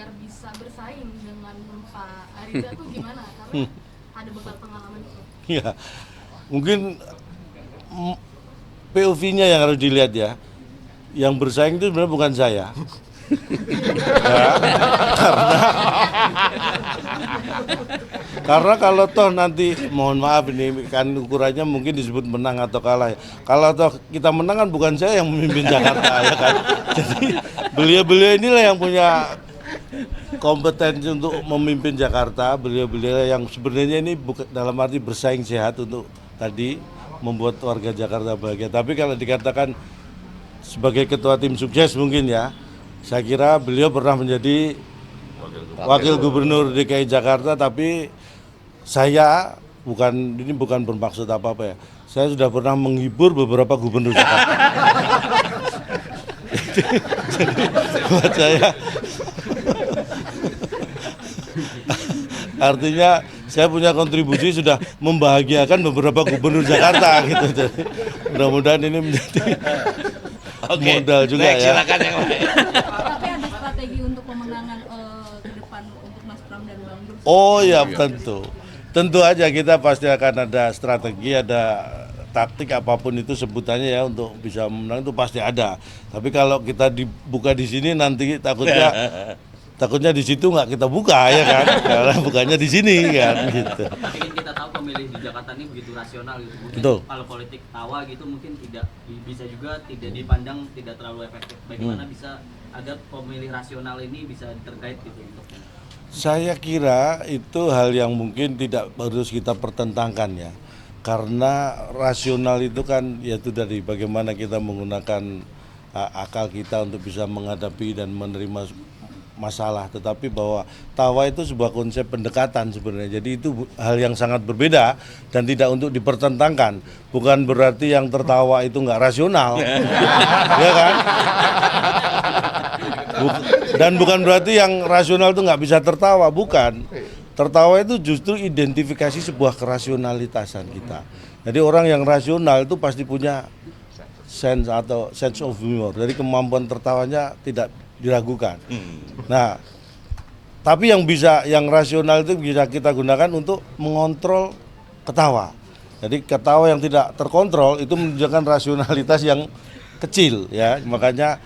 agar bisa bersaing dengan Pak Ariza tuh gimana? Karena ada bekal pengalaman itu. Ya, mungkin POV-nya yang harus dilihat ya. Yang bersaing itu sebenarnya bukan saya. Ya, karena kalau toh nanti, mohon maaf ini kan ukurannya mungkin disebut menang atau kalah. Kalau toh kita menang kan bukan saya yang memimpin Jakarta ya kan. Jadi beliau-beliau inilah yang punya kompetensi untuk memimpin Jakarta. Beliau-beliau yang sebenarnya ini bukan dalam arti bersaing sehat untuk tadi membuat warga Jakarta bahagia. Tapi kalau dikatakan sebagai ketua tim sukses mungkin ya, saya kira beliau pernah menjadi wakil gubernur DKI Jakarta, tapi saya ini bukan bermaksud apa-apa ya. Saya sudah pernah menghibur beberapa gubernur Jakarta. Jadi buat saya artinya saya punya kontribusi sudah membahagiakan beberapa gubernur Jakarta gitu. Jadi mudah-mudahan ini menjadi modal juga ya. Silakan yang lain. Tapi ada strategi untuk pemenangan ke depan untuk Mas Pram dan Bang Dul? Oh ya tentu aja kita pasti akan ada strategi, ada taktik apapun itu sebutannya ya untuk bisa menang itu pasti ada. Tapi kalau kita dibuka di sini nanti takutnya di situ nggak kita buka ya kan, karena bukannya di sini kan gitu. Tapi kan kita tahu pemilih di Jakarta ini begitu rasional gitu. Mungkin Betul. kalau politik tawa gitu mungkin bisa juga tidak dipandang tidak terlalu efektif. Bagaimana bisa agar pemilih rasional ini bisa terkait gitu untuk Saya kira itu hal yang mungkin tidak harus kita pertentangkan ya. Karena rasional itu kan yaitu dari bagaimana kita menggunakan akal kita untuk bisa menghadapi dan menerima masalah, tetapi bahwa tawa itu sebuah konsep pendekatan sebenarnya. Jadi itu hal yang sangat berbeda dan tidak untuk dipertentangkan. Bukan berarti yang tertawa itu nggak rasional, ya kan? Dan bukan berarti yang rasional itu nggak bisa tertawa, bukan. Tertawa itu justru identifikasi sebuah kerasionalitasan kita. Jadi orang yang rasional itu pasti punya sense of humor. Jadi kemampuan tertawanya tidak diragukan. Nah, tapi yang rasional itu bisa kita gunakan untuk mengontrol ketawa. Jadi ketawa yang tidak terkontrol itu menunjukkan rasionalitas yang kecil ya. Makanya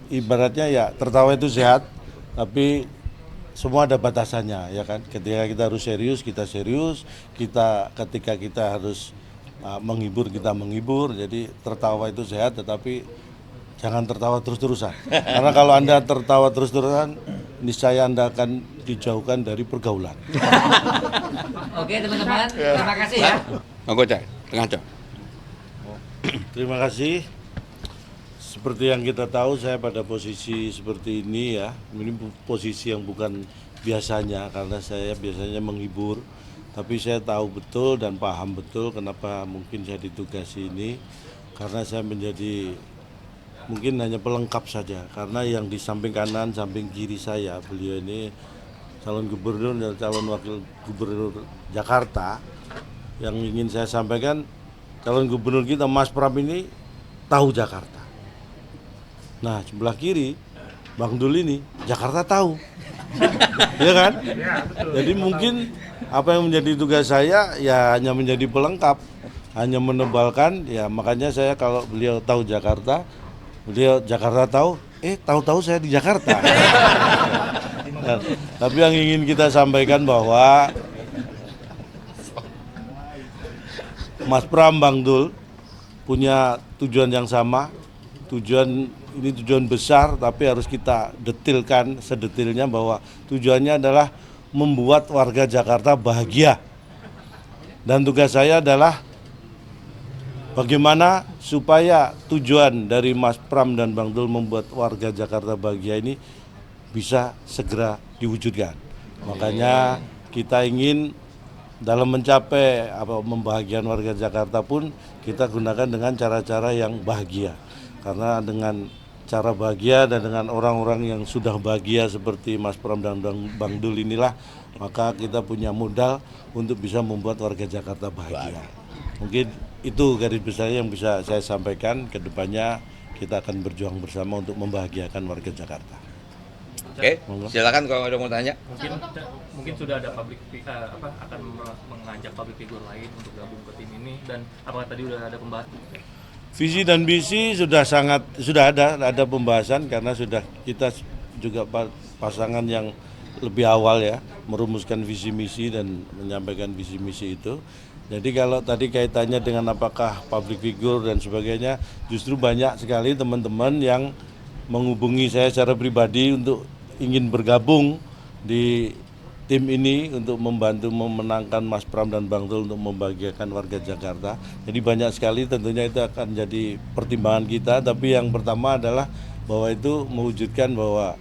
ibaratnya ya tertawa itu sehat, tapi semua ada batasannya ya kan. Ketika kita harus serius, kita serius. Ketika kita harus menghibur, kita menghibur. Jadi tertawa itu sehat, tetapi jangan tertawa terus-terusan. Karena kalau Anda tertawa terus-terusan, niscaya Anda akan dijauhkan dari pergaulan. Oke teman-teman, terima kasih ya. Monggo Cak, tengah Cak. Terima kasih. Seperti yang kita tahu, saya pada posisi seperti ini ya. Ini posisi yang bukan biasanya, karena saya biasanya menghibur. Tapi saya tahu betul dan paham betul kenapa mungkin saya ditugasi ini. Karena saya menjadi mungkin hanya pelengkap saja. Karena yang di samping kanan, samping kiri saya, beliau ini calon gubernur dan calon wakil gubernur Jakarta. Yang ingin saya sampaikan, calon gubernur kita Mas Pram ini tahu Jakarta. Nah, sebelah kiri Bang Dul ini Jakarta tahu. Ya kan? Ya, betul. Jadi mungkin apa yang menjadi tugas saya ya hanya menjadi pelengkap, hanya menebalkan ya. Makanya saya kalau beliau tahu Jakarta, beliau Jakarta tahu, tahu-tahu saya di Jakarta. Nah, tapi yang ingin kita sampaikan bahwa Mas Pram, Bang Dul punya tujuan yang sama. Ini tujuan besar, tapi harus kita detilkan sedetilnya bahwa tujuannya adalah membuat warga Jakarta bahagia. Dan tugas saya adalah bagaimana supaya tujuan dari Mas Pram dan Bang Dul membuat warga Jakarta bahagia ini bisa segera diwujudkan. Makanya kita ingin dalam mencapai membahagiakan warga Jakarta pun kita gunakan dengan cara-cara yang bahagia. Karena dengan cara bahagia dan dengan orang-orang yang sudah bahagia seperti Mas Pram dan Bang Dul inilah, maka kita punya modal untuk bisa membuat warga Jakarta bahagia. Mungkin itu garis besarnya yang bisa saya sampaikan. Ke depannya kita akan berjuang bersama untuk membahagiakan warga Jakarta. Oke, Monggo. silakan kalau ada mau tanya. Mungkin sudah ada akan mengajak public figure lain untuk gabung ke tim ini, dan apakah tadi udah ada pembahasan? Visi dan misi sudah ada pembahasan karena sudah kita juga pasangan yang lebih awal ya merumuskan visi misi dan menyampaikan visi misi itu. Jadi kalau tadi kaitannya dengan apakah public figure dan sebagainya, justru banyak sekali teman-teman yang menghubungi saya secara pribadi untuk ingin bergabung di tim ini untuk membantu memenangkan Mas Pram dan Bang Dul untuk membahagiakan warga Jakarta. Jadi banyak sekali, tentunya itu akan jadi pertimbangan kita, tapi yang pertama adalah bahwa itu mewujudkan bahwa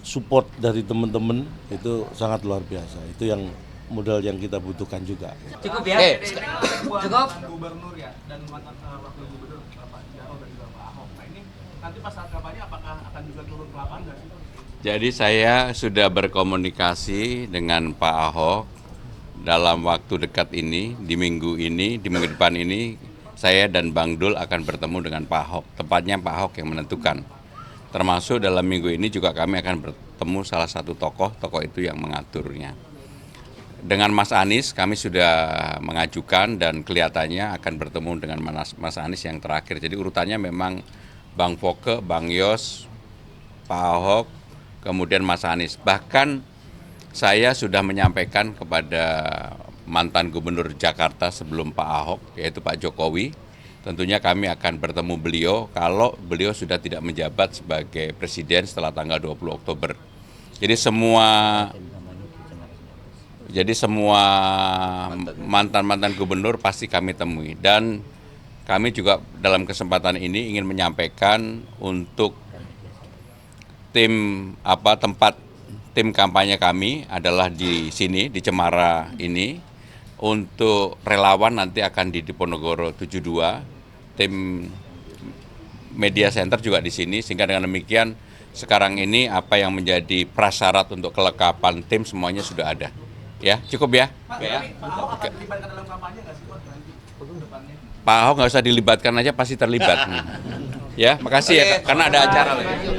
support dari teman-teman itu sangat luar biasa. Itu yang modal yang kita butuhkan juga. Cukup ya? Cukup? Gubernur ya, dan mantan wakil gubernur Pak Jarod dan juga Pak Ahok. Nah ini nanti pas saat kampanye apakah akan juga turun ke lapangan nggak sih? Jadi saya sudah berkomunikasi dengan Pak Ahok dalam waktu dekat ini, di minggu depan ini, saya dan Bang Dul akan bertemu dengan Pak Ahok. Tepatnya Pak Ahok yang menentukan. Termasuk dalam minggu ini juga kami akan bertemu salah satu tokoh itu yang mengaturnya. Dengan Mas Anies kami sudah mengajukan dan kelihatannya akan bertemu dengan Mas Anies yang terakhir. Jadi urutannya memang Bang Foke, Bang Yos, Pak Ahok, kemudian Mas Anies. Bahkan saya sudah menyampaikan kepada mantan gubernur Jakarta sebelum Pak Ahok, yaitu Pak Jokowi, tentunya kami akan bertemu beliau kalau beliau sudah tidak menjabat sebagai presiden setelah tanggal 20 Oktober. Jadi semua mantan-mantan gubernur pasti kami temui, dan kami juga dalam kesempatan ini ingin menyampaikan untuk tempat tim kampanye kami adalah di sini, di Cemara ini. Untuk relawan nanti akan di Diponegoro 72, tim media center juga di sini, sehingga dengan demikian sekarang ini apa yang menjadi prasyarat untuk kelengkapan tim semuanya sudah ada. Ya, cukup ya. Pak, tapi Pak Ahok akan dilibatkan dalam kampanye nggak sih Pak nanti depannya? Pak Ahok nggak usah dilibatkan aja, pasti terlibat. Ya, makasih ya, karena ada acara lagi.